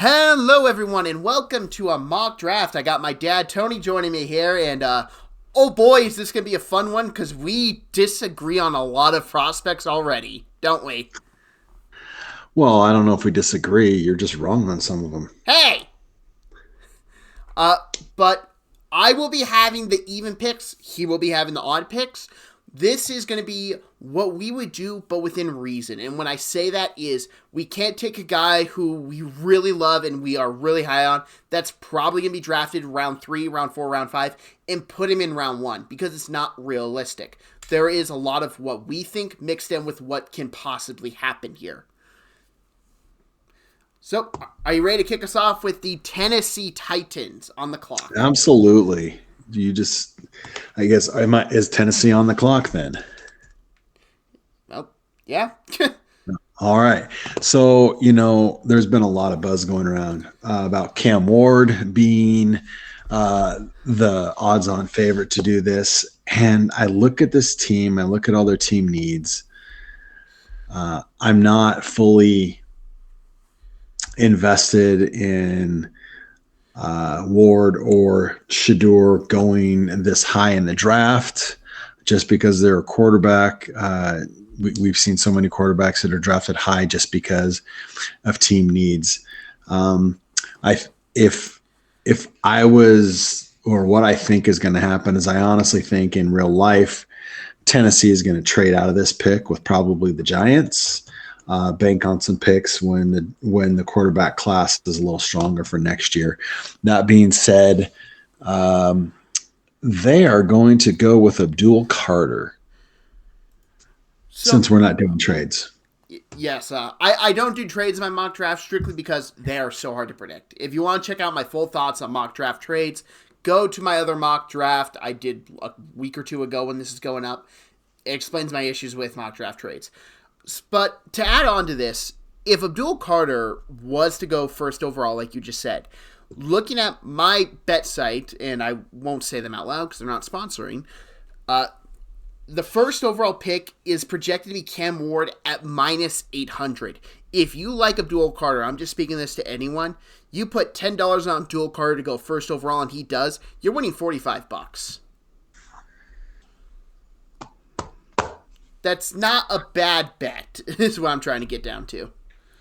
Hello, everyone, and welcome to a mock draft. I got my dad, Tony, joining me here, and oh boy, is this going to be a fun one because we disagree on a lot of prospects already, don't we? Well, I don't know if we disagree. You're just wrong on some of them. Hey! Uh, but I will be having the even picks, he will be having the odd picks. This is going to be what we would do, but within reason. And when I say that is, we can't take a guy who we really love and we are really high on, that's probably going to be drafted round 3, round 4, round 5, and put him in round 1, because it's not realistic. There is a lot of what we think mixed in with what can possibly happen here. So, are you ready to kick us off with the Tennessee Titans on the clock? Absolutely. I guess, is Tennessee on the clock then? Well, yeah. All right. So, there's been a lot of buzz going around about Cam Ward being the odds on favorite to do this. And I look at this team, I look at all their team needs. I'm not fully invested in Ward or Shedeur going this high in the draft just because they're a quarterback. We've seen so many quarterbacks that are drafted high just because of team needs. If I was, or what I think is going to happen is, I honestly think in real life Tennessee is going to trade out of this pick with probably the Giants. Bank on some picks when the quarterback class is a little stronger for next year. That being said, they are going to go with Abdul Carter So, since we're not doing trades. yes, I don't do trades in my mock draft strictly because they are so hard to predict. If you want to check out my full thoughts on mock draft trades, go to my other mock draft I did a week or two ago when this is going up. It explains my issues with mock draft trades. But to add on to this, if Abdul Carter was to go first overall, like you just said, looking at my bet site, and I won't say them out loud because they're not sponsoring, the first overall pick is projected to be Cam Ward at minus 800. If you like Abdul Carter, I'm just speaking this to anyone, you put $10 on Abdul Carter to go first overall and he does, you're winning $45. That's not a bad bet, is what I'm trying to get down to.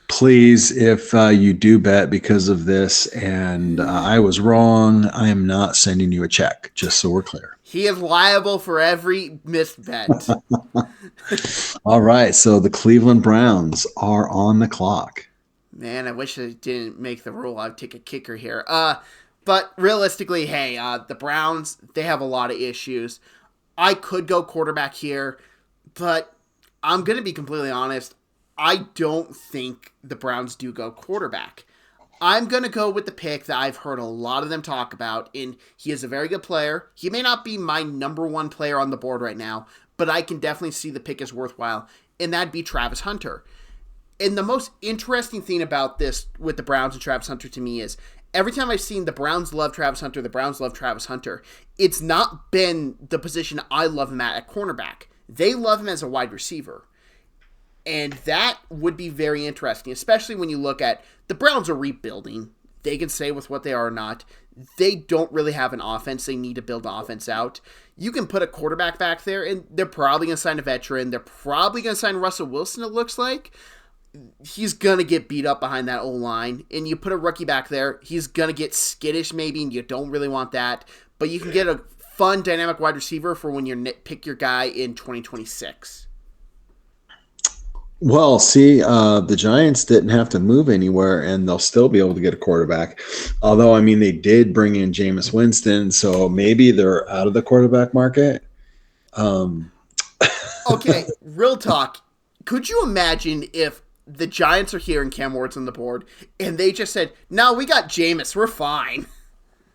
Please, if you do bet because of this and I was wrong, I am not sending you a check, just so we're clear. He is liable for every missed bet. All right, so the Cleveland Browns are on the clock. Man, I wish I didn't make the rule. I'd take a kicker here. But realistically, hey, the Browns, they have a lot of issues. I could go quarterback here, but I'm going to be completely honest. I don't think the Browns do go quarterback. I'm going to go with the pick that I've heard a lot of them talk about, and he is a very good player. He may not be my number one player on the board right now, but I can definitely see the pick is worthwhile, and that'd be Travis Hunter. And the most interesting thing about this with the Browns and Travis Hunter to me is every time I've seen the Browns love Travis Hunter, the Browns love Travis Hunter, it's not been the position I love him at cornerback. They love him as a wide receiver. And that would be very interesting, especially when you look at the Browns are rebuilding. They can say with what they are or not. They don't really have an offense. They need to build the offense out. You can put a quarterback back there, and they're probably going to sign a veteran. They're probably going to sign Russell Wilson, it looks like. He's going to get beat up behind that O-line. And you put a rookie back there, he's going to get skittish maybe, and you don't really want that. But you can get a fun, dynamic wide receiver for when you pick your guy in 2026. Well, see, the Giants didn't have to move anywhere, and they'll still be able to get a quarterback. Although, I mean, they did bring in Jameis Winston, so maybe they're out of the quarterback market. Um, Okay, real talk. Could you imagine if the Giants are here and Cam Ward's on the board, and they just said, "No, we got Jameis. We're fine."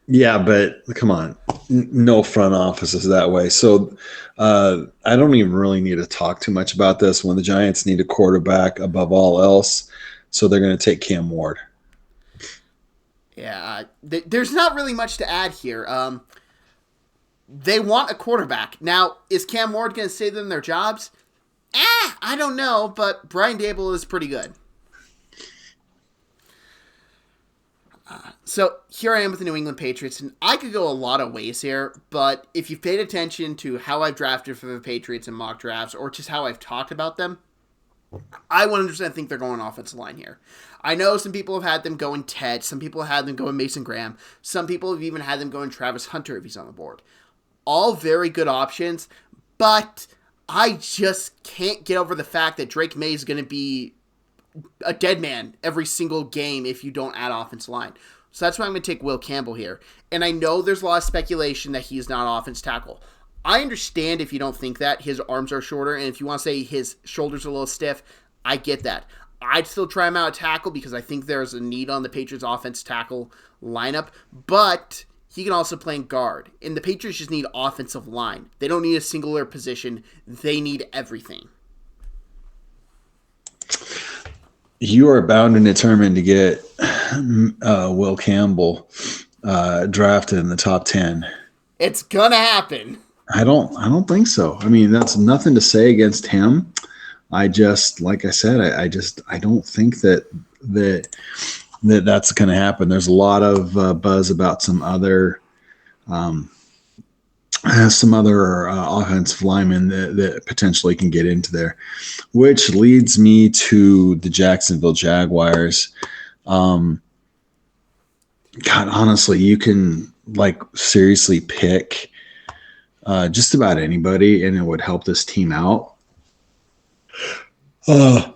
yeah, but come on, no front office is that way. So I don't even really need to talk too much about this when the Giants need a quarterback above all else. So they're going to take Cam Ward. Yeah, there's not really much to add here. They want a quarterback. Now, is Cam Ward going to save them their jobs? I don't know, but Brian Dable is pretty good. So here I am with the New England Patriots, and I could go a lot of ways here, but if you've paid attention to how I've drafted for the Patriots in mock drafts, or just how I've talked about them, I 100% think they're going offensive line here. I know some people have had them going Ted, some people have had them going Mason Graham, some people have even had them going Travis Hunter if he's on the board. All very good options, but I just can't get over the fact that Drake May is going to be a dead man every single game if you don't add offensive line. So that's why I'm going to take Will Campbell here. And I know there's a lot of speculation that he's not offense tackle. I understand if you don't think that. His arms are shorter, and if you want to say his shoulders are a little stiff, I get that. I'd still try him out at tackle because I think there's a need on the Patriots offense tackle lineup, but he can also play in guard. And the Patriots just need offensive line. They don't need a singular position. They need everything. You are bound and determined to get Will Campbell drafted in the top 10. It's gonna happen. I don't think so. I mean, that's nothing to say against him. I just, like I said, I don't think that's going to happen. There's a lot of buzz about some other offensive linemen that potentially can get into there, which leads me to the Jacksonville Jaguars. God, honestly, you can seriously pick just about anybody, and it would help this team out. But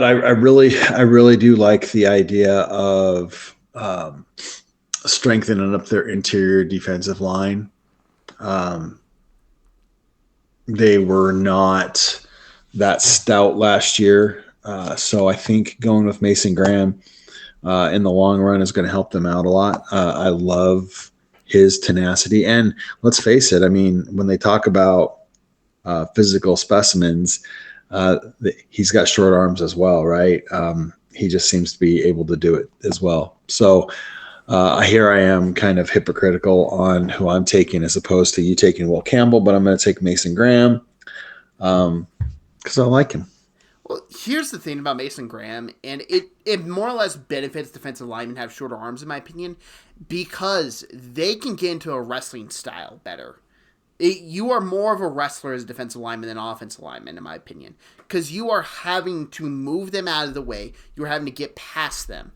I really do like the idea of strengthening up their interior defensive line. They were not that stout last year, so I think going with Mason Graham in the long run is going to help them out a lot. I love his tenacity, and let's face it, I mean, when they talk about physical specimens, he's got short arms as well, right? He just seems to be able to do it as well. So here I am kind of hypocritical on who I'm taking as opposed to you taking Will Campbell, but I'm going to take Mason Graham because I like him. Well, here's the thing about Mason Graham, and it more or less benefits defensive linemen to have shorter arms, in my opinion, because they can get into a wrestling style better. You are more of a wrestler as a defensive lineman than an offensive lineman, in my opinion, because you are having to move them out of the way. You're having to get past them.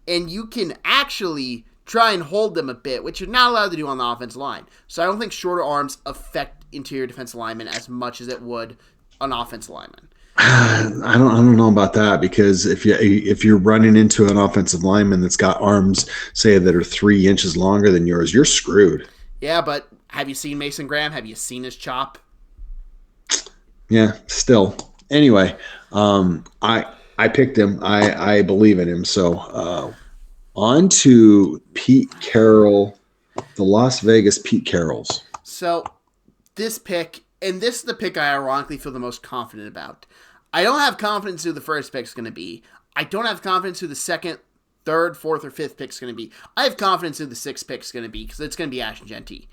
And you can actually try and hold them a bit, which you're not allowed to do on the offensive line. So I don't think shorter arms affect interior defensive linemen as much as it would an offensive lineman. I don't know about that, because if you're running into an offensive lineman that's got arms, say, that are 3 inches longer than yours, you're screwed. Yeah, but have you seen Mason Graham? Have you seen his chop? Yeah, still. Anyway, I picked him. I believe in him. So on to Pete Carroll, the Las Vegas Pete Carrolls. So this pick, and this is the pick I ironically feel the most confident about. I don't have confidence who the first pick is going to be. I don't have confidence who the second, third, fourth, or fifth pick is going to be. I have confidence who the sixth pick is going to be because it's going to be Ashton Jeanty.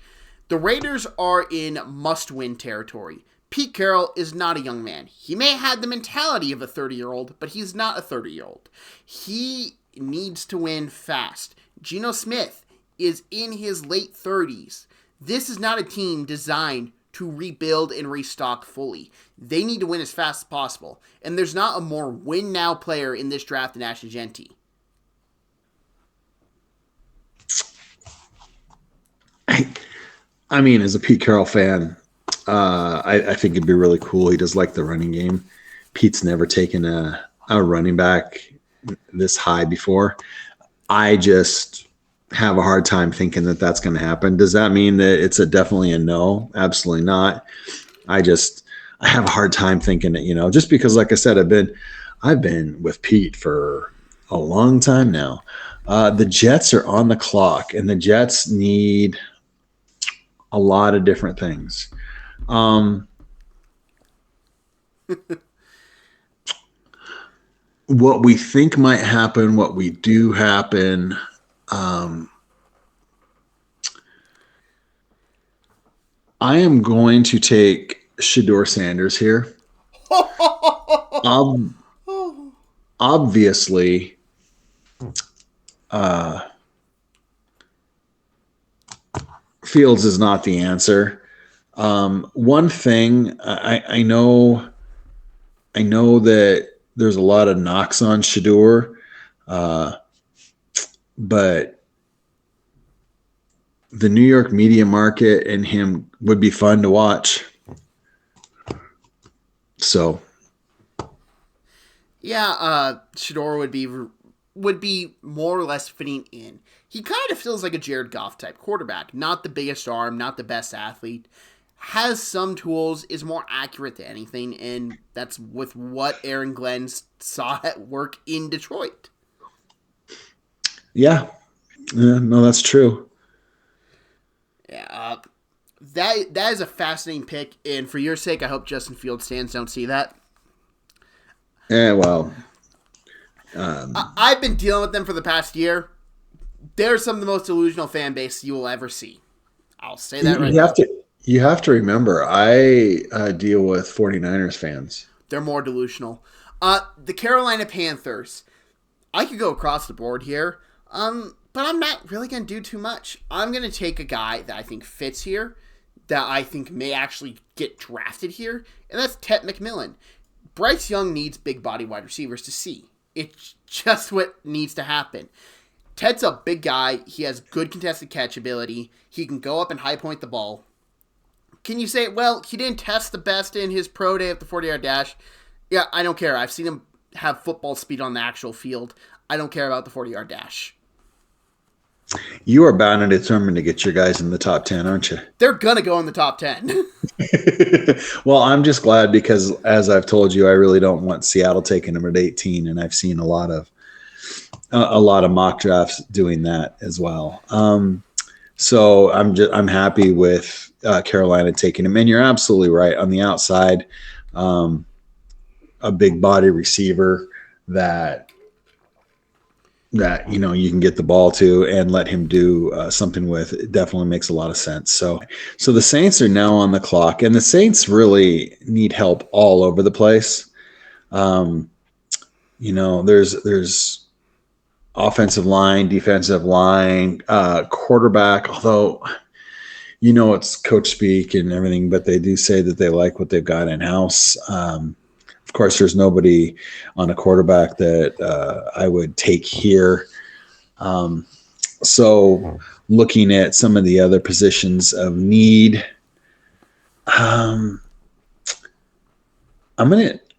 The Raiders are in must-win territory. Pete Carroll is not a young man. He may have had the mentality of a 30-year-old, but he's not a 30-year-old. He needs to win fast. Geno Smith is in his late 30s. This is not a team designed to rebuild and restock fully. They need to win as fast as possible. And there's not a more win-now player in this draft than Ashton Jeanty. I mean, as a Pete Carroll fan, I think it'd be really cool. He does like the running game. Pete's never taken a running back this high before. I just have a hard time thinking that that's going to happen. Does that mean that it's definitely a no? Absolutely not. I have a hard time thinking that, just because, like I said, I've been with Pete for a long time now. The Jets are on the clock, and the Jets need a lot of different things. What we think might happen, what we do happen, I am going to take Shedeur Sanders here. Obviously, Fields is not the answer. One thing I know that there's a lot of knocks on Shador, but the New York media market and him would be fun to watch. So, yeah, Shador would be more or less fitting in. He kind of feels like a Jared Goff type quarterback. Not the biggest arm, not the best athlete. Has some tools, is more accurate than anything, and that's with what Aaron Glenn saw at work in Detroit. yeah, no, that's true. Yeah, that is a fascinating pick, and for your sake, I hope Justin Fields fans don't see that. Yeah, well, I've been dealing with them for the past year. They're some of the most delusional fan base you will ever see. I'll say that right now. You have to remember, I deal with 49ers fans. They're more delusional. The Carolina Panthers. I could go across the board here, but I'm not really going to do too much. I'm going to take a guy that I think fits here, that I think may actually get drafted here, and that's Ted McMillan. Bryce Young needs big body wide receivers to see. It's just what needs to happen. Ted's a big guy. He has good contested catch ability. He can go up and high point the ball. Can you say, well, he didn't test the best in his pro day at the 40-yard dash? Yeah, I don't care. I've seen him have football speed on the actual field. I don't care about the 40-yard dash. You are bound and determined to get your guys in the top 10, aren't you? They're going to go in the top 10. Well, I'm just glad because, as I've told you, I really don't want Seattle taking them at 18, and I've seen a lot of mock drafts doing that as well. So I'm happy with Carolina taking him. And you're absolutely right. On the outside, a big body receiver that you can get the ball to and let him do something with. It definitely makes a lot of sense. So the Saints are now on the clock, and the Saints really need help all over the place. There's offensive line, defensive line, quarterback, although it's coach speak and everything, but they do say that they like what they've got in house. Of course, there's nobody on a quarterback that I would take here. So looking at some of the other positions of need, I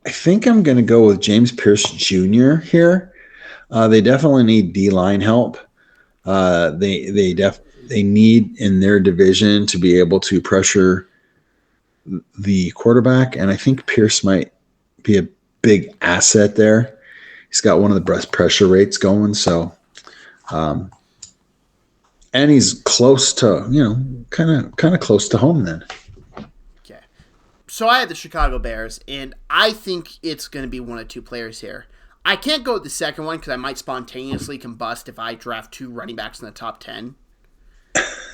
think I'm going to go with James Pierce Jr. here. They definitely need D-line help. They need in their division to be able to pressure the quarterback, and I think Pierce might be a big asset there. He's got one of the best pressure rates going, so and he's close to, kind of close to home then. Okay. So I had the Chicago Bears, and I think it's going to be one of two players here. I can't go with the second one because I might spontaneously combust if I draft two running backs in the top 10.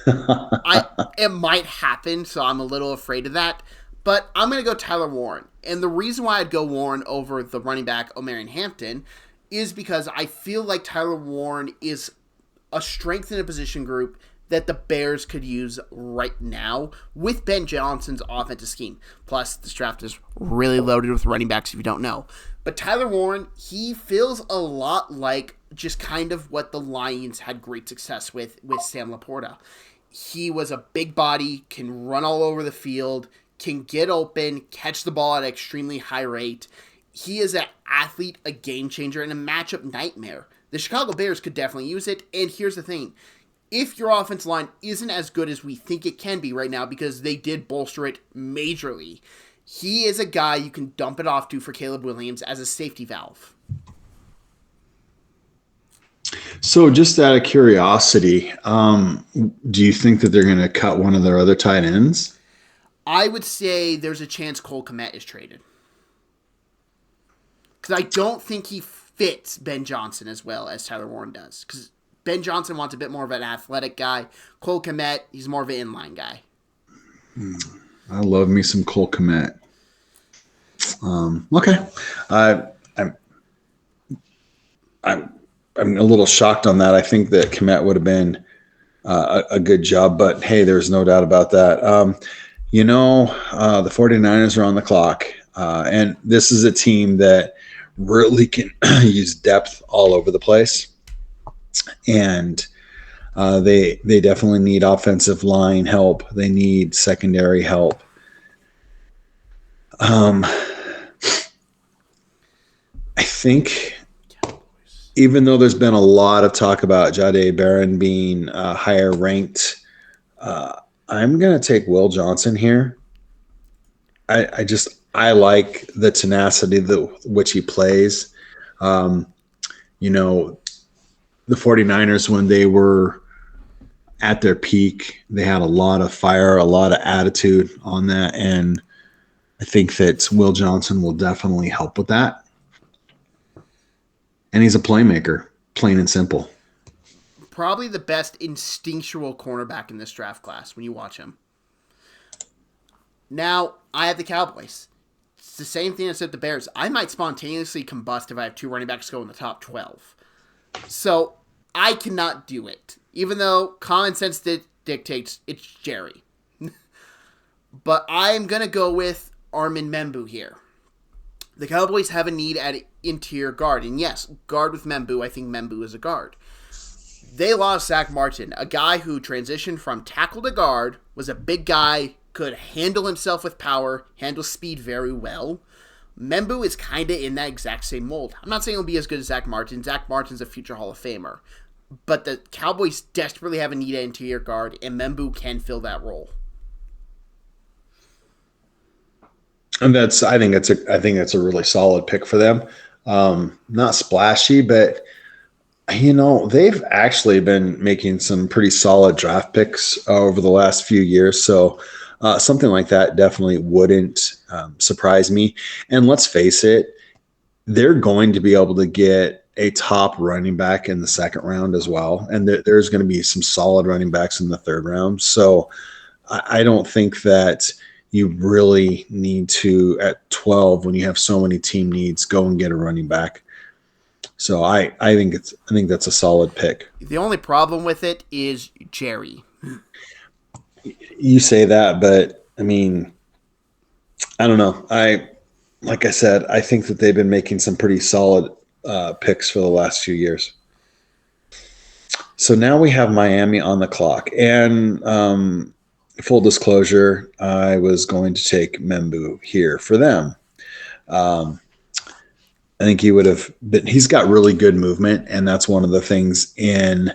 It might happen, so I'm a little afraid of that. But I'm going to go Tyler Warren. And the reason why I'd go Warren over the running back Omarion Hampton is because I feel like Tyler Warren is a strength in a position group that the Bears could use right now with Ben Johnson's offensive scheme. Plus, this draft is really loaded with running backs if you don't know. But Tyler Warren, he feels a lot like just kind of what the Lions had great success with Sam Laporta. He was a big body, can run all over the field, can get open, catch the ball at an extremely high rate. He is an athlete, a game changer, and a matchup nightmare. The Chicago Bears could definitely use it, and here's the thing. If your offensive line isn't as good as we think it can be right now, because they did bolster it majorly, he is a guy you can dump it off to for Caleb Williams as a safety valve. So just out of curiosity, do you think that they're going to cut one of their other tight ends? I would say there's a chance Cole Kmet is traded. Because I don't think he fits Ben Johnson as well as Tyler Warren does. Because Ben Johnson wants a bit more of an athletic guy. Cole Kmet, he's more of an inline guy. I love me some Cole Kmet. Okay. I'm a little shocked on that. I think that Kmet would have been a good job, but hey, there's no doubt about that. The 49ers are on the clock, and this is a team that really can use depth all over the place, and they definitely need offensive line help. They need secondary help. I think even though there's been a lot of talk about Jahdae Barron being higher ranked, I'm going to take Will Johnson here. I like the tenacity which he plays. The 49ers, when they were at their peak, they had a lot of fire, a lot of attitude on that. And I think that Will Johnson will definitely help with that. And he's a playmaker, plain and simple. Probably the best instinctual cornerback in this draft class when you watch him. Now, I have the Cowboys. It's the same thing I said with the Bears. I might spontaneously combust if I have two running backs go in the top 12. So, I cannot do it. Even though common sense dictates it's Jerry. But I am going to go with Armin Membu here. The Cowboys have a need at interior guard. And yes, guard with Membu. I think Membu is a guard. They lost Zach Martin, a guy who transitioned from tackle to guard, was a big guy, could handle himself with power, handle speed very well. Membu is kind of in that exact same mold. I'm not saying he'll be as good as Zach Martin. Zach Martin's a future Hall of Famer. But the Cowboys desperately have a need at interior guard, and Membu can fill that role. And I think that's a really solid pick for them. Not splashy, but they've actually been making some pretty solid draft picks over the last few years. So something like that definitely wouldn't surprise me. And let's face it, they're going to be able to get a top running back in the second round as well. And there's going to be some solid running backs in the third round. So I don't think that you really need to, at 12, when you have so many team needs, go and get a running back. So I think that's a solid pick. The only problem with it is Jerry. You say that, but I mean, I don't know. Like I said, I think that they've been making some pretty solid picks for the last few years. So now we have Miami on the clock, and full disclosure, I was going to take Membu here for them. I think he would have been, he's got really good movement, and that's one of the things in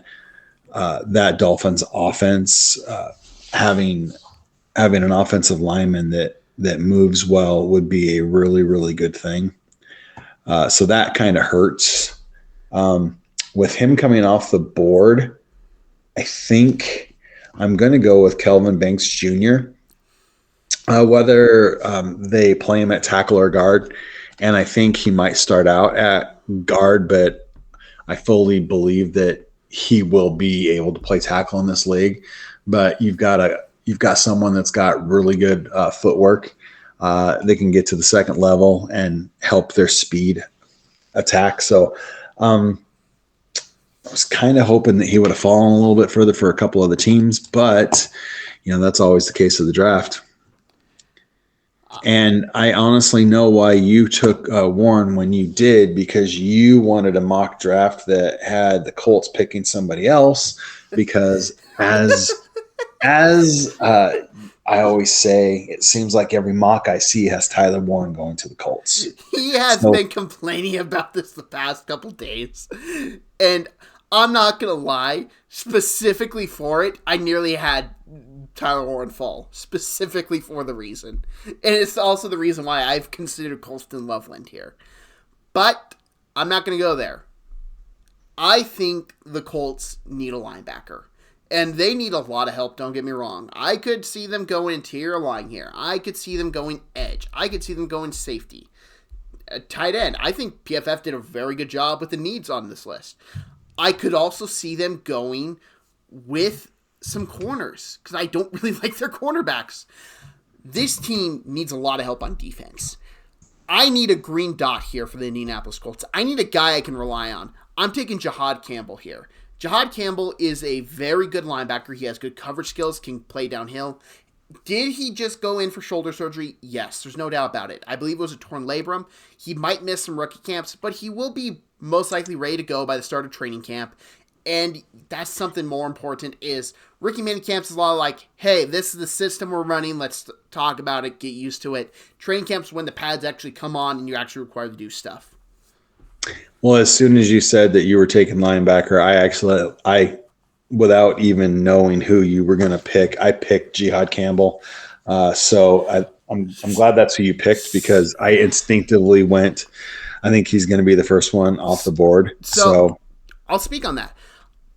that Dolphins offense. Having an offensive lineman that moves well would be a really, really good thing. So that kind of hurts. With him coming off the board, I think I'm going to go with Kelvin Banks Jr. Whether they play him at tackle or guard, and I think he might start out at guard, but I fully believe that he will be able to play tackle in this league. But you've got someone that's got really good footwork. They can get to the second level and help their speed attack. So I was kind of hoping that he would have fallen a little bit further for a couple of the teams, but that's always the case of the draft. And I honestly know why you took Warren when you did, because you wanted a mock draft that had the Colts picking somebody else, because as I always say, it seems like every mock I see has Tyler Warren going to the Colts. He has been complaining about this the past couple days. And I'm not going to lie, specifically for it, I nearly had Tyler Warren fall, specifically for the reason. And it's also the reason why I've considered Colston Loveland here. But I'm not going to go there. I think the Colts need a linebacker. And they need a lot of help, don't get me wrong. I could see them going interior line here. I could see them going edge. I could see them going safety. Tight end. I think PFF did a very good job with the needs on this list. I could also see them going with some corners, because I don't really like their cornerbacks. This team needs a lot of help on defense. I need a green dot here for the Indianapolis Colts. I need a guy I can rely on. I'm taking Jihad Campbell here. Jihad Campbell is a very good linebacker. He has good coverage skills, can play downhill. Did he just go in for shoulder surgery? Yes, there's no doubt about it. I believe it was a torn labrum. He might miss some rookie camps, but he will be most likely ready to go by the start of training camp. And that's something more important is rookie mini camps is a lot like, hey, this is the system we're running. Let's talk about it, get used to it. Training camps when the pads actually come on and you're actually required to do stuff. Well, as soon as you said that you were taking linebacker, I without even knowing who you were going to pick, I picked Jihad Campbell. So I'm glad that's who you picked because I instinctively went, I think he's going to be the first one off the board. So I'll speak on that.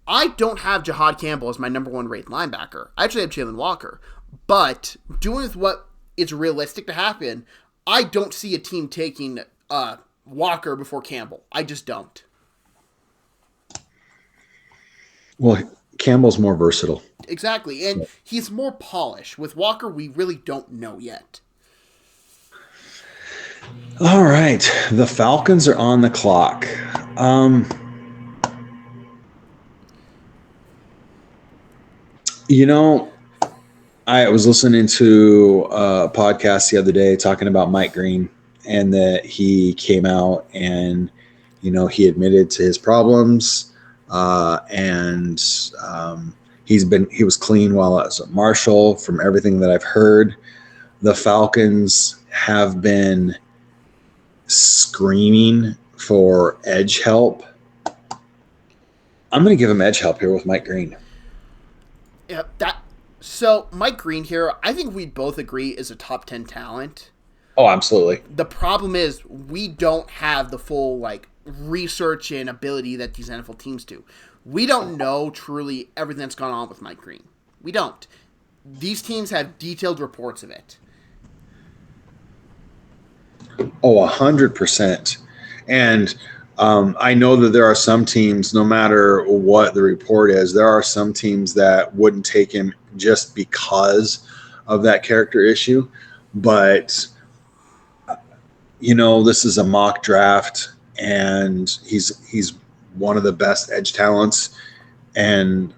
I don't have Jihad Campbell as my number one rated linebacker. I actually have Jalen Walker. But doing with what is realistic to happen, I don't see a team taking Walker before Campbell. I just don't. Well, Campbell's more versatile. Exactly. And he's more polished. With Walker, we really don't know yet. All right. The Falcons are on the clock. I was listening to a podcast the other day talking about Mike Green and that he came out and, he admitted to his problems and he was clean while I was at Marshall. From everything that I've heard, the Falcons have been screaming for edge help. I'm going to give him edge help here with Mike Green. Yeah, so Mike Green here, I think we both agree is a top 10 talent. Oh, absolutely. The problem is we don't have the full research and ability that these NFL teams do. We don't know truly everything that's gone on with Mike Green. We don't. These teams have detailed reports of it. Oh, 100%. And I know that there are some teams, no matter what the report is, there are some teams that wouldn't take him just because of that character issue. But, this is a mock draft, and he's one of the best edge talents. And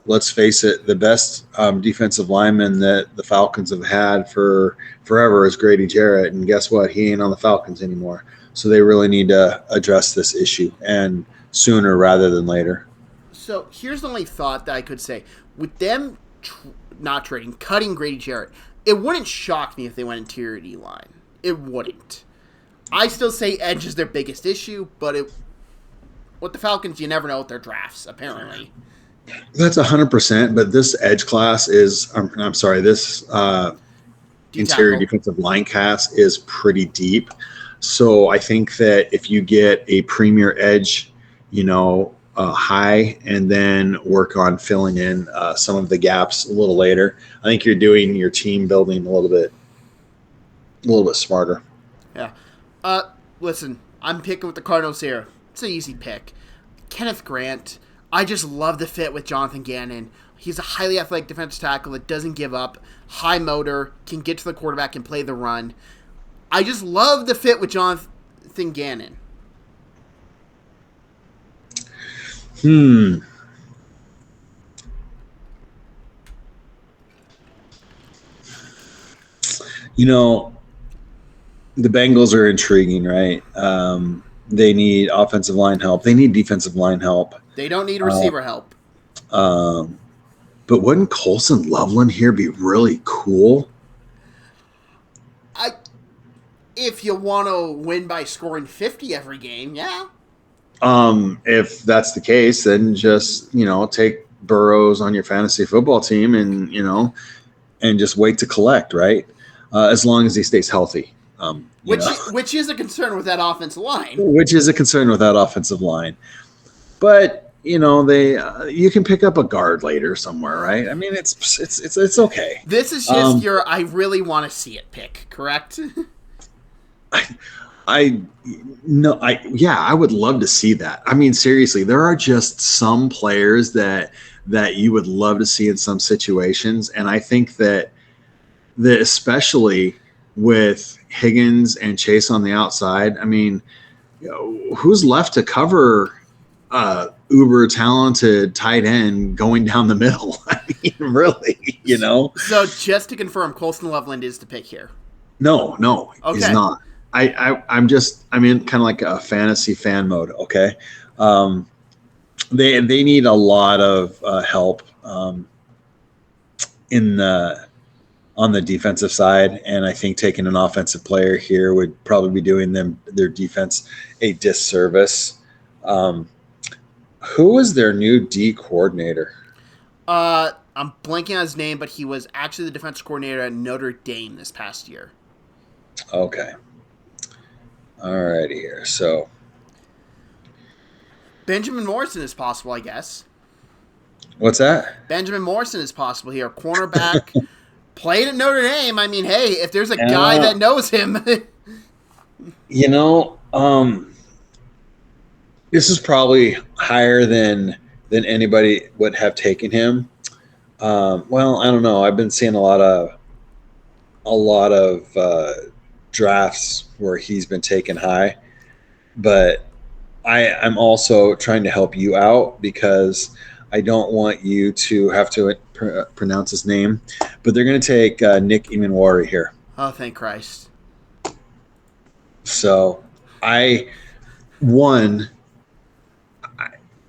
let's face it, the best defensive lineman that the Falcons have had for forever is Grady Jarrett. And guess what? He ain't on the Falcons anymore. So they really need to address this issue, and sooner rather than later. So here's the only thought that I could say. With them not trading, cutting Grady Jarrett, it wouldn't shock me if they went interior D-line. It wouldn't. I still say edge is their biggest issue, but with the Falcons, you never know with their drafts, apparently. That's 100%, but this edge class is, this interior defensive line class is pretty deep. So I think that if you get a premier edge, high, and then work on filling in some of the gaps a little later, I think you're doing your team building a little bit smarter. Yeah. Listen, I'm picking with the Cardinals here. It's an easy pick. Kenneth Grant. I just love the fit with Jonathan Gannon. He's a highly athletic defensive tackle that doesn't give up, high motor, can get to the quarterback and play the run. I just love the fit with Jonathan Gannon. The Bengals are intriguing, right? They need offensive line help. They need defensive line help. They don't need receiver help. But wouldn't Colson Loveland here be really cool? If you want to win by scoring 50 every game, yeah. If that's the case, then just, take Burrows on your fantasy football team and just wait to collect, right? As long as he stays healthy. Which is a concern with that offensive line. But, you can pick up a guard later somewhere, right? I mean, it's okay. This is just your I really want to see it pick, correct? I would love to see that. I mean, seriously, there are just some players that you would love to see in some situations, and I think that especially with Higgins and Chase on the outside, I mean, who's left to cover uber talented tight end going down the middle. I mean, really, So just to confirm, Colston Loveland is the pick here. No, he's Okay. not. I'm in kind of like a fantasy fan mode. Okay. They need a lot of help in the on the defensive side, and I think taking an offensive player here would probably be doing their defense a disservice. Who is their new D coordinator? I'm blanking on his name, but he was actually the defensive coordinator at Notre Dame this past year. Okay. All righty here. So Benjamin Morrison is possible, I guess. what's that? Benjamin Morrison is possible here. Cornerback, played at Notre Dame. I mean, hey, if there's a guy that knows him. This is probably higher than anybody would have taken him. Well, I don't know. I've been seeing a lot of drafts where he's been taken high, but I'm also trying to help you out because I don't want you to have to pronounce his name. But they're going to take Nick Imanwari here. Oh, thank Christ. So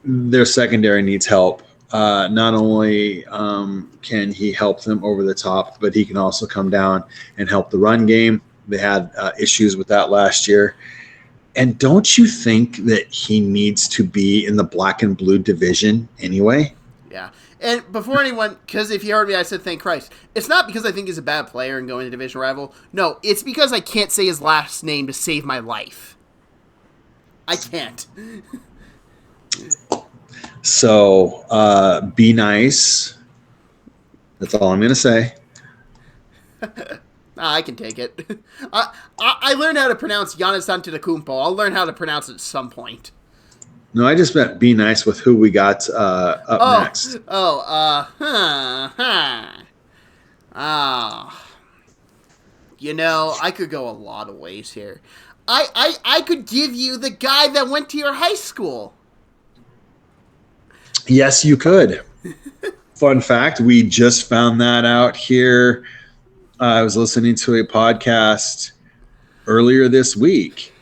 their secondary needs help. Not only can he help them over the top, but he can also come down and help the run game. They had issues with that last year. And don't you think that he needs to be in the black and blue division anyway? Yeah. And before anyone, because if you heard me, I said thank Christ. It's not because I think he's a bad player and going to division rival. No, it's because I can't say his last name to save my life. I can't. So be nice. That's all I'm going to say. I can take it. I learned how to pronounce Giannis Antetokounmpo. I'll learn how to pronounce it at some point. No, I just meant be nice with who we got up next. I could go a lot of ways here. I could give you the guy that went to your high school. Yes, you could. Fun fact, we just found that out here. I was listening to a podcast earlier this week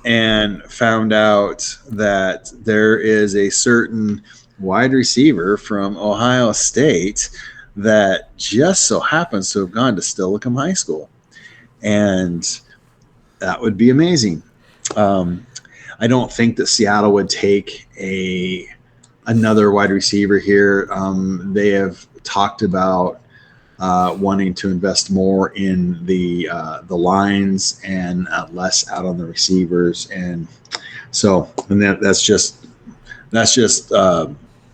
and found out that there is a certain wide receiver from Ohio State that just so happens to have gone to Steilacoom High School. And that would be amazing. I don't think that Seattle would take another wide receiver here. They have talked about wanting to invest more in the lines and less out on the receivers, and that's just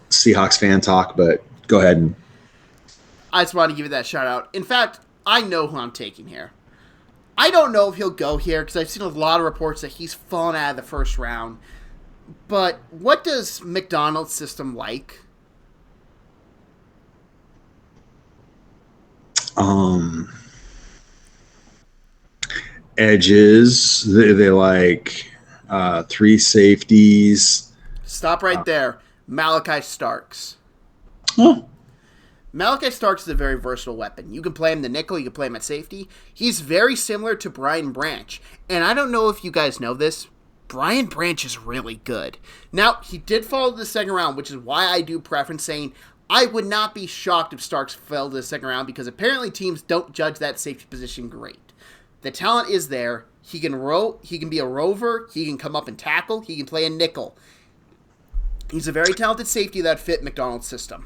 Seahawks fan talk. But go ahead and. I just want to give you that shout out. In fact, I know who I'm taking here. I don't know if he'll go here because I've seen a lot of reports that he's fallen out of the first round. But what does McDonald's system like? Edges. They like 3 safeties. Stop right there. Malachi Starks. Oh. Malachi Starks is a very versatile weapon. You can play him the nickel, you can play him at safety. He's very similar to Brian Branch. And I don't know if you guys know this, Brian Branch is really good. Now, he did fall to the second round, which is why I do preference saying I would not be shocked if Starks fell to the second round because apparently teams don't judge that safety position great. The talent is there. He can be a rover, he can come up and tackle, he can play a nickel. He's a very talented safety that fit McDonald's system.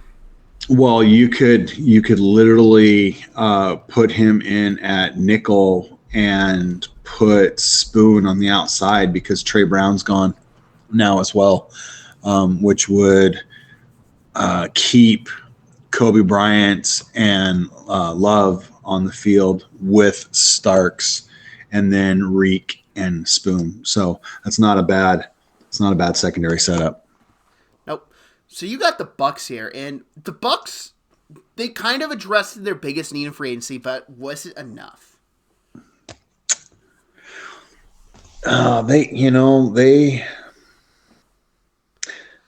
Well, you could literally put him in at nickel and put Spoon on the outside because Trey Brown's gone now as well, which would keep Kobe Bryant and Love on the field with Starks and then Reek and Spoon. So that's not a bad secondary setup. Nope. So you got the Bucks here, and the Bucks, they kind of addressed their biggest need in free agency, but was it enough? They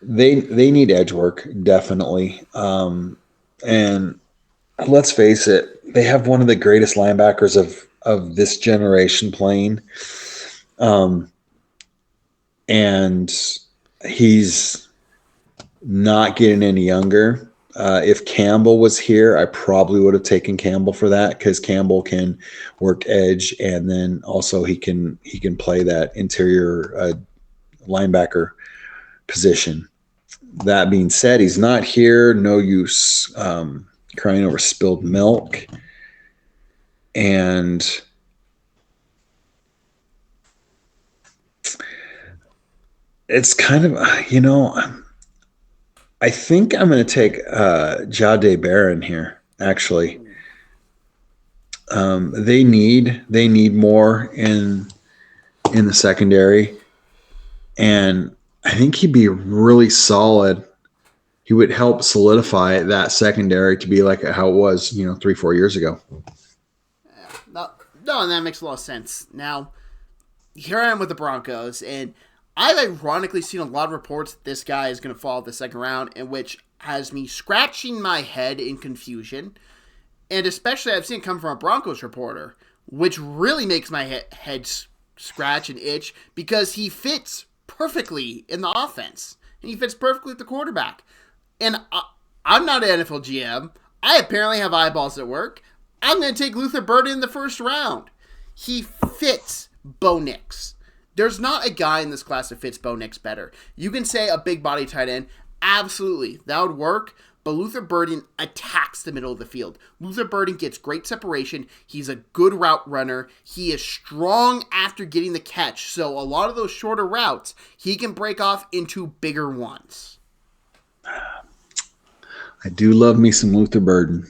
they need edge work definitely. And let's face it, they have one of the greatest linebackers of this generation playing. And he's not getting any younger. If Campbell was here, I probably would have taken Campbell for that because Campbell can work edge, and then also he can play that interior linebacker position. That being said, he's not here. No use crying over spilled milk. And it's kind of, I think I'm going to take Jade Barron here. Actually, they need more in the secondary, and I think he'd be really solid. He would help solidify that secondary to be like how it was, 3-4 years ago. No, and that makes a lot of sense. Now, here I am with the Broncos, and I've ironically seen a lot of reports that this guy is going to fall the second round, in which has me scratching my head in confusion. And especially I've seen it come from a Broncos reporter, which really makes my head scratch and itch because he fits perfectly in the offense. And he fits perfectly with the quarterback. And I'm not an NFL GM. I apparently have eyeballs at work. I'm going to take Luther Burden in the first round. He fits Bo Nix. There's not a guy in this class that fits Bo Nix better. You can say a big body tight end. Absolutely. That would work. But Luther Burden attacks the middle of the field. Luther Burden gets great separation. He's a good route runner. He is strong after getting the catch. So a lot of those shorter routes, he can break off into bigger ones. I do love me some Luther Burden.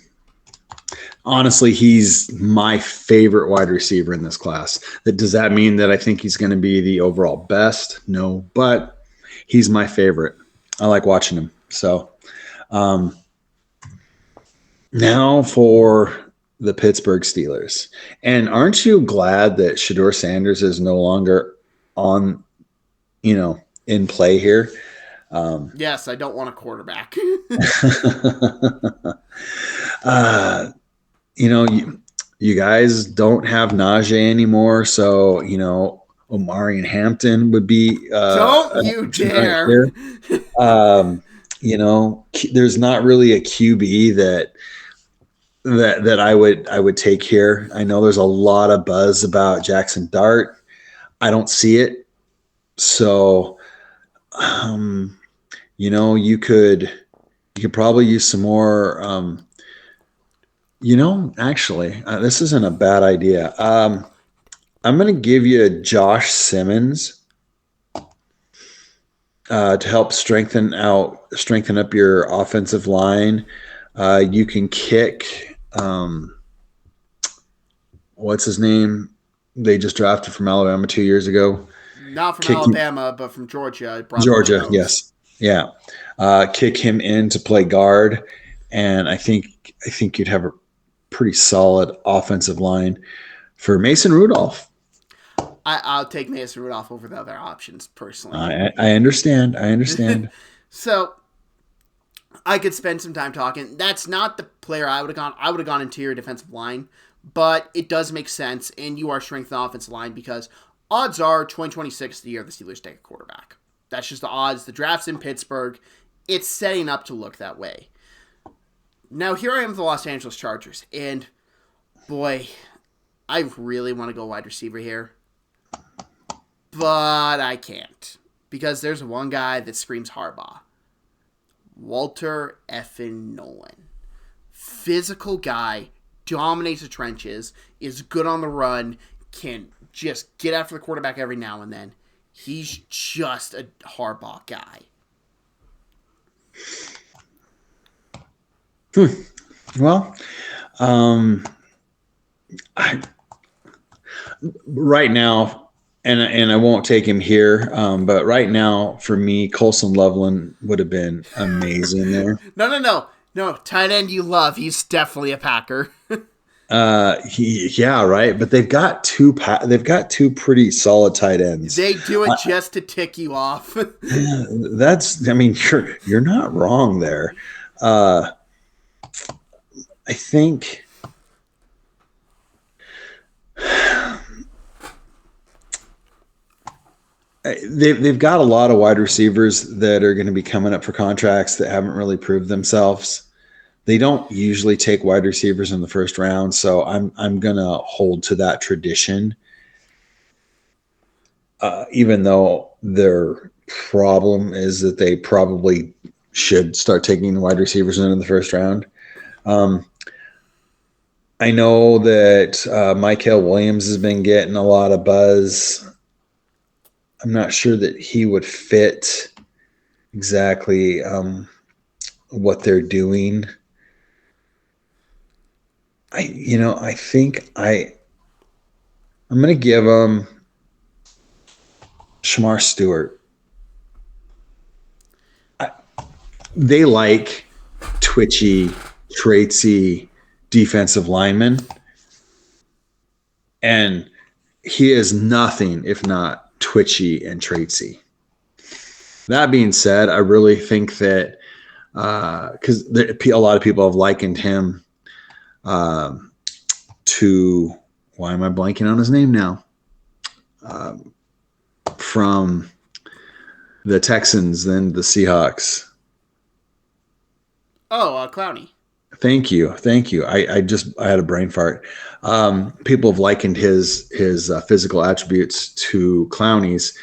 Honestly, he's my favorite wide receiver in this class. Does that mean that I think he's going to be the overall best? No, but he's my favorite. I like watching him. So now for the Pittsburgh Steelers. And aren't you glad that Shedeur Sanders is no longer on, in play here? Yes, I don't want a quarterback. You guys don't have Najee anymore, so Omari and Hampton would be. Don't you dare! There's not really a QB that I would take here. I know there's a lot of buzz about Jackson Dart. I don't see it, so you could probably use some more. Actually, this isn't a bad idea. I'm going to give you Josh Simmons to help strengthen up your offensive line. You can kick. What's his name? They just drafted from Alabama 2 years ago. Not from Alabama, but from Georgia. Georgia, yes, yeah. Kick him in to play guard, and I think you'd have a pretty solid offensive line for Mason Rudolph. I'll take Mason Rudolph over the other options personally. I understand. So I could spend some time talking. That's not the player I would have gone. I would have gone interior defensive line, but it does make sense, and you are strengthening the offensive line because odds are 2026 is the year the Steelers take a quarterback. That's just the odds. The draft's in Pittsburgh. It's setting up to look that way. Now, here I am with the Los Angeles Chargers, and boy, I really want to go wide receiver here, but I can't because there's one guy that screams Harbaugh. Walter effing Nolan. Physical guy, dominates the trenches, is good on the run, can just get after the quarterback every now and then. He's just a Harbaugh guy. Well, right now, and I won't take him here, but right now for me, Colson Loveland would have been amazing there. No. Tight end you love. He's definitely a Packer. Yeah, right. But they've got two pretty solid tight ends. They do it just to tick you off. Yeah, I mean, you're not wrong there. Uh, I think they've got a lot of wide receivers that are going to be coming up for contracts that haven't really proved themselves. They don't usually take wide receivers in the first round, so I'm gonna hold to that tradition. Even though their problem is that they probably should start taking wide receivers in the first round. Um, I know that Michael Williams has been getting a lot of buzz. I'm not sure that he would fit exactly what they're doing. I think I'm going to give him Shamar Stewart. They like twitchy, traitsy defensive linemen, and he is nothing if not twitchy and traitsy. That being said, I really think that because a lot of people have likened him to, why am I blanking on his name now? From the Texans, then the Seahawks. Oh, Clowney. Thank you. I had a brain fart. People have likened his physical attributes to Clowney's,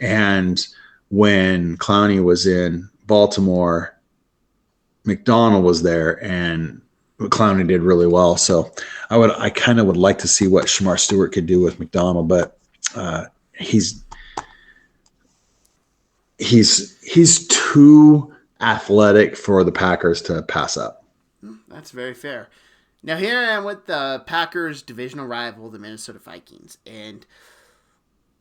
and when Clowney was in Baltimore, McDonald was there, and Clowney did really well. So I kind of would like to see what Shamar Stewart could do with McDonald, but he's too athletic for the Packers to pass up. That's very fair. Now here I am with the Packers' divisional rival, the Minnesota Vikings, and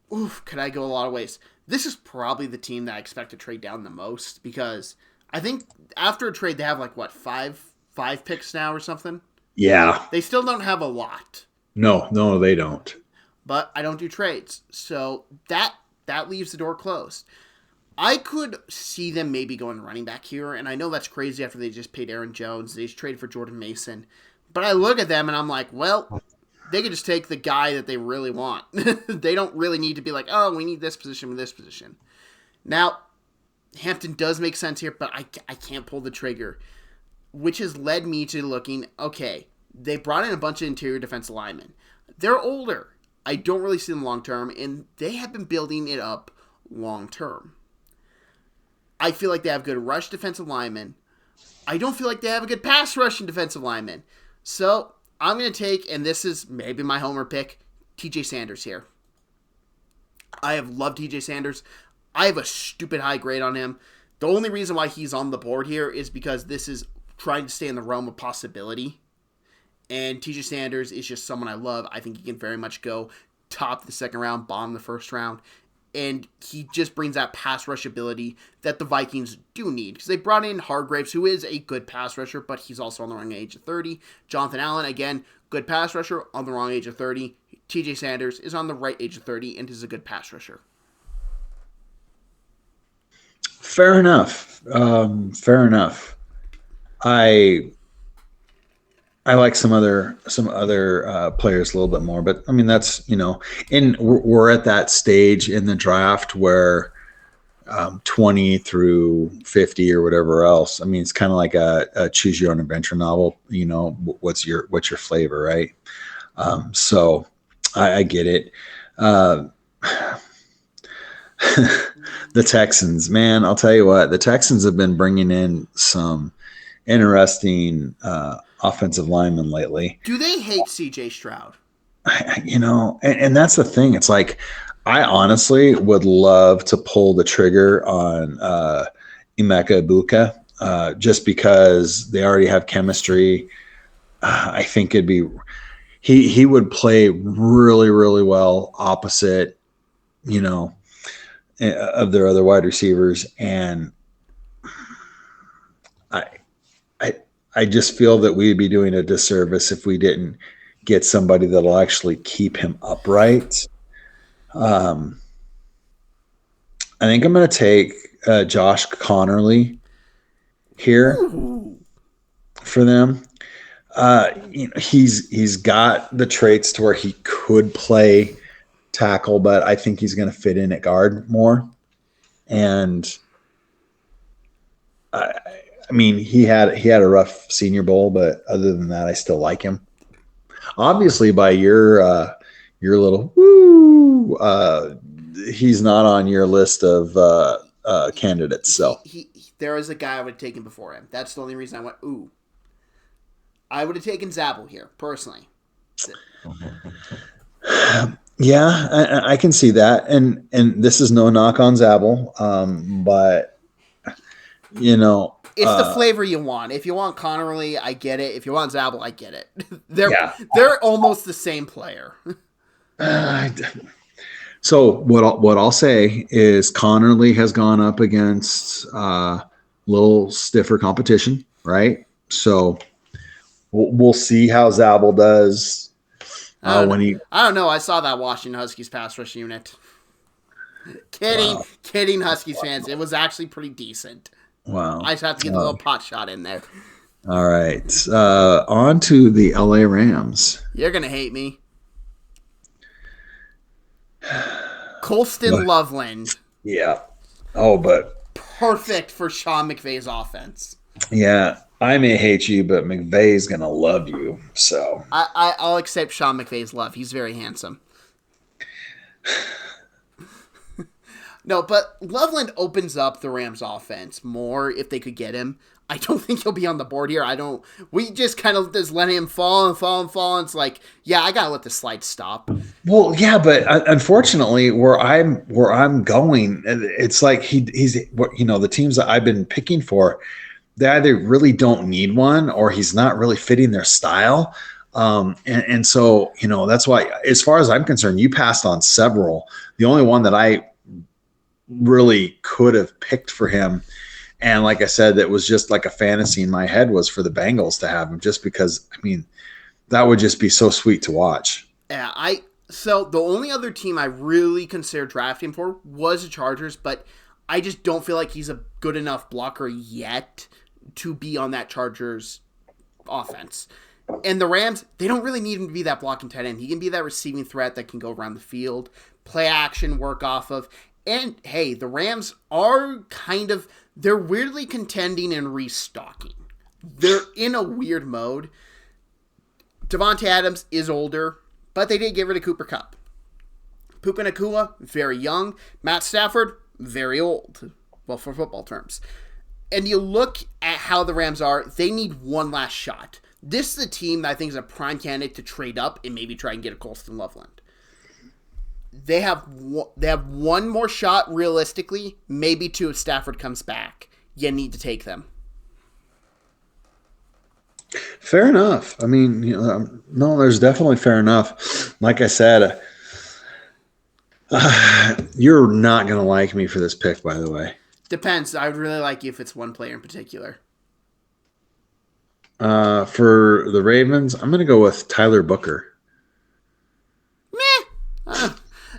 could I go a lot of ways? This is probably the team that I expect to trade down the most because I think after a trade they have like what five picks now or something. Yeah, they still don't have a lot. No, they don't. But I don't do trades, so that leaves the door closed. I could see them maybe going running back here, and I know that's crazy after they just paid Aaron Jones. They just traded for Jordan Mason. But I look at them and I'm like, well, they could just take the guy that they really want. They don't really need to be like, oh, we need this position with this position. Now, Hampton does make sense here, but I can't pull the trigger, which has led me to looking, okay, they brought in a bunch of interior defensive linemen. They're older. I don't really see them long term, and they have been building it up long term. I feel like they have good rush defensive linemen. I don't feel like they have a good pass rushing defensive lineman. So I'm going to take, and this is maybe my homer pick, TJ Sanders here. I have loved TJ Sanders. I have a stupid high grade on him. The only reason why he's on the board here is because this is trying to stay in the realm of possibility. And TJ Sanders is just someone I love. I think he can very much go top the second round, bottom the first round. And he just brings that pass rush ability that the Vikings do need. Because they brought in Hargraves, who is a good pass rusher, but he's also on the wrong age of 30. Jonathan Allen, again, good pass rusher, on the wrong age of 30. TJ Sanders is on the right age of 30 and is a good pass rusher. Fair enough. I like some other players a little bit more, but I mean that's and we're at that stage in the draft where 20 through 50 or whatever else. I mean it's kind of like a choose your own adventure novel. What's your flavor, right? So I get it. The Texans, man, I'll tell you what, the Texans have been bringing in some interesting offensive linemen lately. Do they hate CJ Stroud? And that's the thing. It's like, I honestly would love to pull the trigger on Emeka Egbuka just because they already have chemistry. I think he would play really, really well opposite, of their other wide receivers. And I just feel that we'd be doing a disservice if we didn't get somebody that'll actually keep him upright. Um, I think I'm going to take Josh Connerly here Ooh. for them. He's got the traits to where he could play tackle, but I think he's going to fit in at guard more. And I mean, he had a rough Senior Bowl, but other than that, I still like him. Obviously, by your little woo, he's not on your list of candidates. So There is a guy I would have taken before him. That's the only reason I went, ooh. I would have taken Zabel here, personally. yeah, I can see that, and this is no knock on Zabel, but you know, It's the flavor you want. If you want Connerly, I get it. If you want Zabel, I get it. yeah. They're almost the same player. So what I'll say is Connerly has gone up against little stiffer competition, right? So we'll see how Zabel does when he. I don't know. I saw that Washington Huskies pass rush unit. Kidding, Huskies fans. It was actually pretty decent. Wow. I just have to get the little pot shot in there. All right. On to the LA Rams. You're gonna hate me. Colston Loveland. Yeah. Oh, but perfect for Sean McVay's offense. Yeah. I may hate you, but McVay's gonna love you. So I'll accept Sean McVay's love. He's very handsome. No, but Loveland opens up the Rams offense more if they could get him. I don't think he'll be on the board here. We just kind of just let him fall and fall and fall. And it's like, yeah, I gotta let the slide stop. Well, yeah, but unfortunately, where I'm going, it's like he's the teams that I've been picking for, they either really don't need one or he's not really fitting their style. And so, that's why, as far as I'm concerned, you passed on several. The only one that I really could have picked for him, and like I said, that was just like a fantasy in my head, was for the Bengals to have him, just because, that would just be so sweet to watch. Yeah, so the only other team I really considered drafting for was the Chargers, but I just don't feel like he's a good enough blocker yet to be on that Chargers offense. And the Rams, they don't really need him to be that blocking tight end. He can be that receiving threat that can go around the field, play action, work off of. And hey, the Rams are they're weirdly contending and restocking. They're in a weird mode. Devontae Adams is older, but they did get rid of Cooper Kupp. Puka Nacua, very young. Matt Stafford, very old. Well, for football terms. And you look at how the Rams are, they need one last shot. This is a team that I think is a prime candidate to trade up and maybe try and get a Colston Loveland. They have one more shot realistically, maybe two if Stafford comes back. You need to take them. Fair enough. No, there's definitely fair enough. Like I said, you're not going to like me for this pick, by the way. Depends. I would really like you if it's one player in particular. For the Ravens, I'm going to go with Tyler Booker. Meh.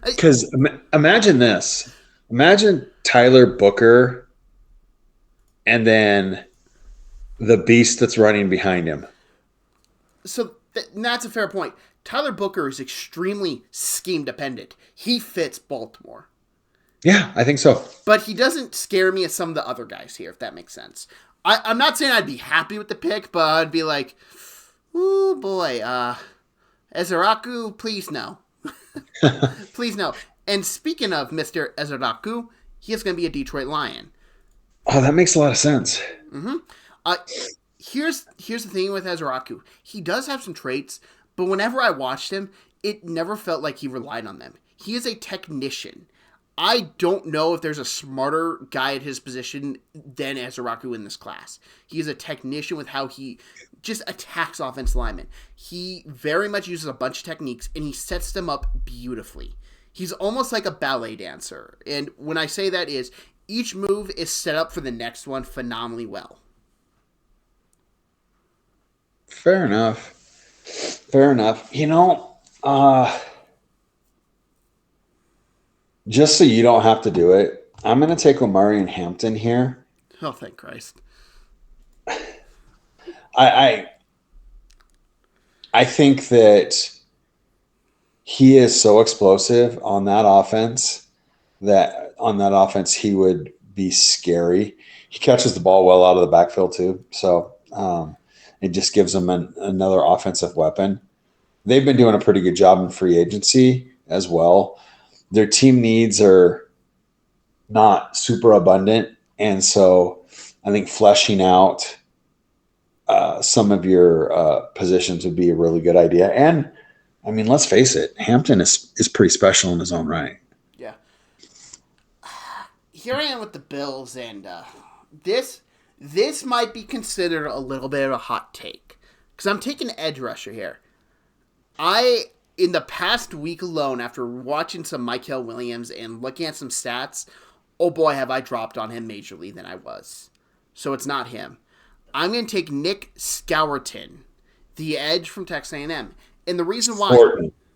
Because imagine this. Imagine Tyler Booker and then the beast that's running behind him. So that's a fair point. Tyler Booker is extremely scheme dependent. He fits Baltimore. Yeah, I think so. But he doesn't scare me as some of the other guys here, if that makes sense. I'm not saying I'd be happy with the pick, but I'd be like, ooh, boy, Ezeraku, please no. Please no. And speaking of Mr. Ezeraku, he is going to be a Detroit Lion. Oh, that makes a lot of sense. Mm-hmm. Here's the thing with Ezeraku. He does have some traits, but whenever I watched him, it never felt like he relied on them. He is a technician. I don't know if there's a smarter guy at his position than Ezeraku in this class. He is a technician with how he just attacks offensive linemen. He very much uses a bunch of techniques, and he sets them up beautifully. He's almost like a ballet dancer. And when I say that is, each move is set up for the next one phenomenally well. Fair enough. Fair enough. Just so you don't have to do it, I'm going to take Omari and Hampton here. Oh, thank Christ. I I think that he is so explosive on that offense he would be scary. He catches the ball well out of the backfield too, so it just gives them another offensive weapon. They've been doing a pretty good job in free agency as well. Their team needs are not super abundant, and so I think fleshing out some of your positions would be a really good idea. And I mean, let's face it, Hampton is pretty special in his own right. Yeah. Here I am with the Bills, and this might be considered a little bit of a hot take because I'm taking edge rusher here. In the past week alone, after watching some Mykel Williams and looking at some stats, oh boy, have I dropped on him majorly than I was. So it's not him. I'm going to take Nick Scourton, the edge from Texas A&M. And the reason why...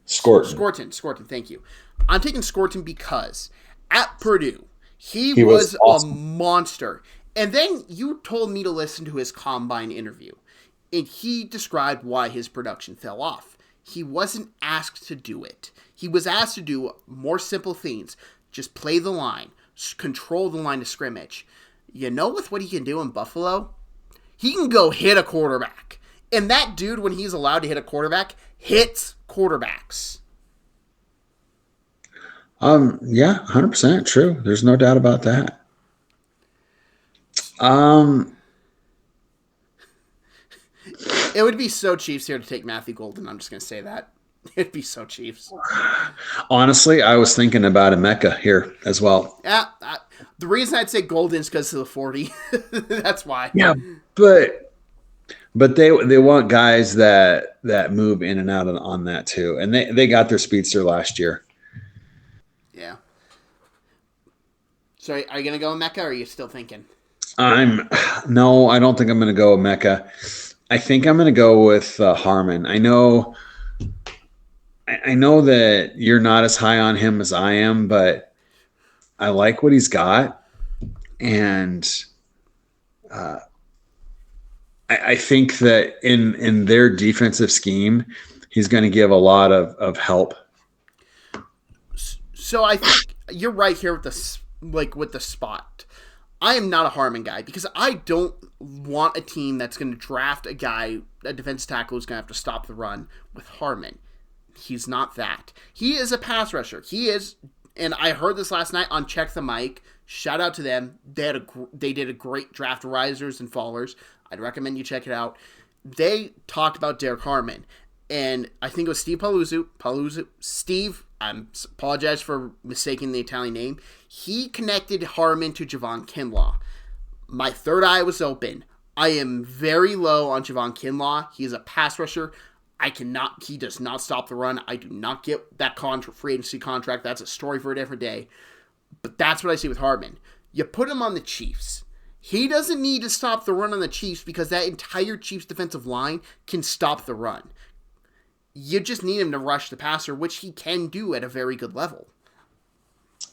Scorton, thank you. I'm taking Scorton because at Purdue, he was awesome. A monster. And then you told me to listen to his combine interview. And he described why his production fell off. He wasn't asked to do it. He was asked to do more simple things. Just play the line. Control the line of scrimmage. You know with what he can do in Buffalo? He can go hit a quarterback. And that dude, when he's allowed to hit a quarterback, hits quarterbacks. Yeah, 100% true. There's no doubt about that. It would be so Chiefs here to take Matthew Golden. I'm just going to say that. It'd be so Chiefs. Honestly, I was thinking about Emeka here as well. Yeah, the reason I'd say Golden is because of the 40. That's why. Yeah, but they want guys that move in and out on that too, and they got their speedster last year. Yeah. So are you gonna go with Mecca, or are you still thinking? No, I don't think I'm gonna go with Mecca. I think I'm gonna go with Harmon. I know that you're not as high on him as I am, but I like what he's got, and I think that in their defensive scheme, he's going to give a lot of help. So I think you're right here with the spot. I am not a Harmon guy because I don't want a team that's going to draft a defense tackle who's going to have to stop the run with Harmon. He's not that. He is a pass rusher. He is, and I heard this last night on Check the Mic. Shout out to them. They did a great draft risers and fallers. I'd recommend you check it out. They talked about Derek Harmon, and I think it was Steve Paluzzo. Steve, I apologize for mistaking the Italian name. He connected Harmon to Javon Kinlaw. My third eye was open. I am very low on Javon Kinlaw. He is a pass rusher. He does not stop the run. I do not get that free agency contract. That's a story for a different day. But that's what I see with Harmon. You put him on the Chiefs. He doesn't need to stop the run on the Chiefs because that entire Chiefs defensive line can stop the run. You just need him to rush the passer, which he can do at a very good level.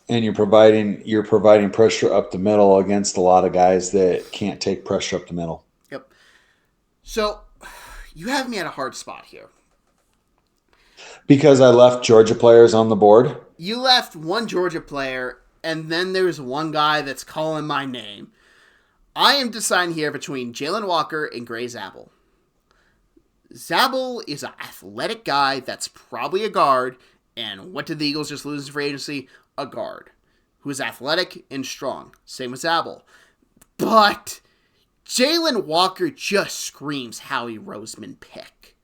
And you're providing pressure up the middle against a lot of guys that can't take pressure up the middle. Yep. So you have me at a hard spot here. Because I left Georgia players on the board? You left one Georgia player, and then there's one guy that's calling my name. I am deciding here between Jalen Walker and Gray Zabel. Zabel is an athletic guy that's probably a guard, and what did the Eagles just lose in free agency? A guard who is athletic and strong. Same with Zabel. But Jalen Walker just screams Howie Roseman pick.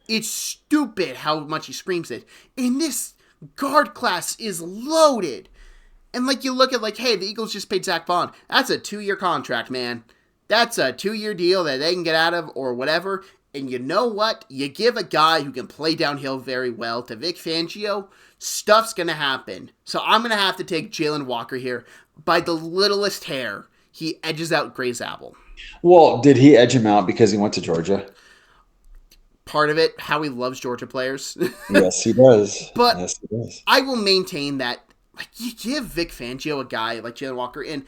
It's stupid how much he screams it. And this guard class is loaded. And you look at hey, the Eagles just paid Zach Bond. That's a 2-year contract, man. That's a 2-year deal that they can get out of or whatever. And you know what? You give a guy who can play downhill very well to Vic Fangio, stuff's going to happen. So I'm going to have to take Jalen Walker here. By the littlest hair, he edges out Gray Zabel. Well, did he edge him out because he went to Georgia? part of it, how he loves Georgia players. Yes, he does. But yes, he does. I will maintain that you give Vic Fangio a guy like Jalen Walker, and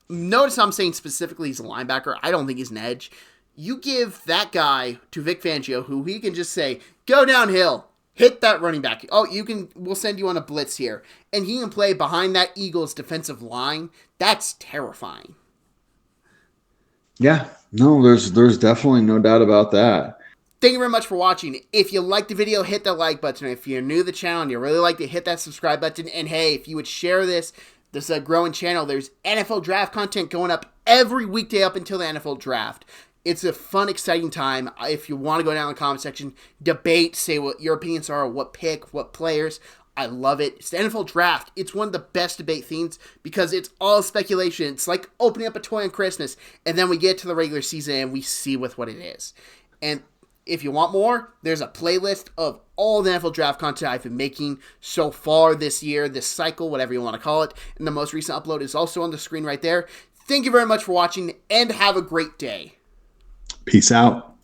notice I'm saying specifically he's a linebacker. I don't think he's an edge. You give that guy to Vic Fangio, who he can just say, go downhill, hit that running back. Oh, we'll send you on a blitz here. And he can play behind that Eagles defensive line. That's terrifying. Yeah, no, there's definitely no doubt about that. Thank you very much for watching. If you liked the video, hit that like button. If you're new to the channel and you really like to hit that subscribe button. And hey, if you would share this is a growing channel. There's NFL draft content going up every weekday up until the NFL draft. It's a fun, exciting time. If you want to go down in the comment section, debate, say what your opinions are, what pick, what players. I love it. It's the NFL draft. It's one of the best debate themes because it's all speculation. It's like opening up a toy on Christmas, and then we get to the regular season and we see with what it is. And if you want more, there's a playlist of all the NFL draft content I've been making so far this year, this cycle, whatever you want to call it. And the most recent upload is also on the screen right there. Thank you very much for watching, and have a great day. Peace out.